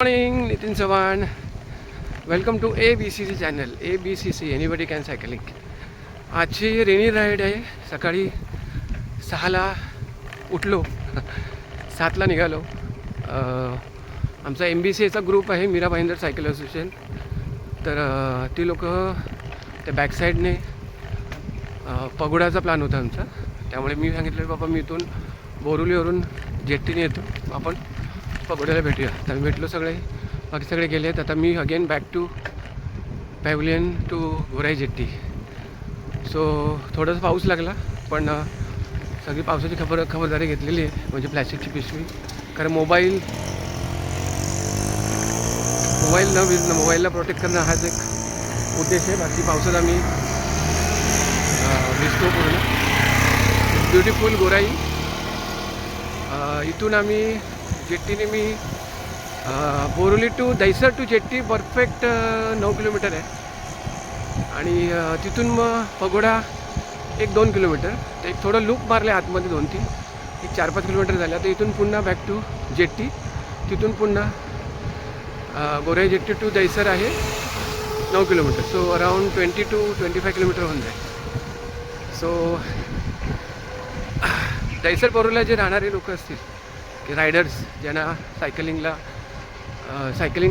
Morning, Nitin Chavan. Welcome to ABCC channel. ABCC anybody can cycling. आजची rainy ride आहे. सकाळी 6ला उठलो, 7ला निघालो. आमचा MBCAचा ग्रुप आहे, मीरा भाईंदर सायकल असोसिएशन. तर ती लोक त्या बॅकसाईडने पगोडाचा प्लॅन होता आमचा. त्यामुळे मी सांगितलं बाबा मी इथून बोरिवलीवरून जेट्टीने येतो, आपण पगोड्याला भेटूया. तर मी भेटलो, सगळे बाकी सगळे गेले आहेत. आता मी again back to pavilion to Gorai jetty. So थोडंसं पाऊस लागला, पण सगळी पावसाची खबरदारी घेतलेली आहे, म्हणजे प्लॅस्टिकची पिशवी. कारण मोबाईलला प्रोटेक्ट करणं हाच एक उद्देश आहे. बाकी पावसात आम्ही भिजतो पूर्ण. ब्युटिफुल गोराई. इथून आम्ही जेट्टीने मी Borivali to Dahisar to jetty perfect 9 kilometre आहे. आणि तिथून मग पगोडा 1-2 किलोमीटर. तर एक थोडं लूप मारले आतमध्ये 2-3, एक 4-5 किलोमीटर झाल्या. तर इथून पुन्हा बॅक टू जेट्टी, तिथून पुन्हा गोराई जेट्टी टू दहिसर आहे 9 kilometre. So around 20 to 25 kilometre होऊन जाईल. सो दहिसर बोरिवलीला जे राहणारे लोक असतील, की रायडर्स ज्यांना सायकलिंग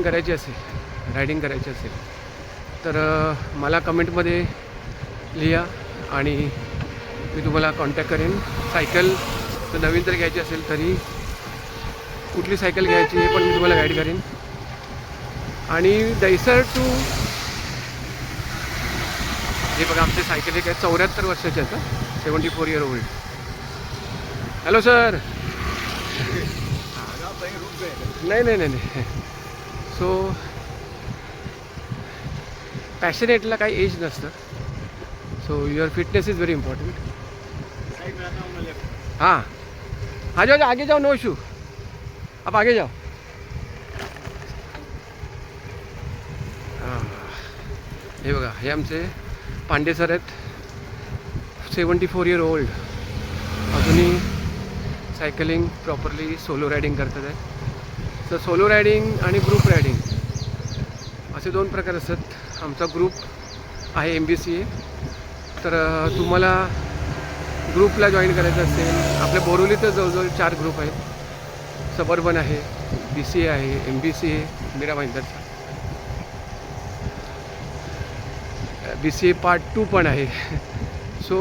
करायची असेल, रायडिंग करायची असेल, तर मला कमेंटमध्ये लिहा आणि मी तुम्हाला कॉन्टॅक्ट करेन. सायकल जर नवीन जर घ्यायची असेल तरी कुठली सायकल घ्यायची हे पण मी तुम्हाला गाईड करेन. आणि दहिसर टू हे बघा, आमचे सायकल एक आहे 74 वर्षाचे आहेत, 74 year old. Hello sir. नाही. सो पॅशनेटला काही एज नसतं. So your fitness is very important. हाँ, आ जाओ, आगे जाओ, नो इशू, आप आगे जाओ. हे बघा, हे आमचे पांडे सर आहेत, 74 year old. अजूनही सायकलिंग प्रॉपरली सोलो रायडिंग करतात आहे. तर सोलो रायडिंग आणि ग्रुप रायडिंग असे 2 प्रकार असतात. आमचा ग्रुप आहे MBCA. तर तुम्हाला ग्रुपला जॉईन करायचं असेल, आपल्या बोरिवलीत जवळजवळ 4 ग्रुप आहेत. सबर्बन आहे, BCA आहे, MBCA मीरा भाईंदरचा, BCA Part 2 पण आहे. So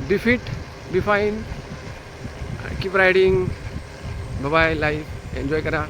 be fit, be fine, keep riding. Bye, life enjoy करा.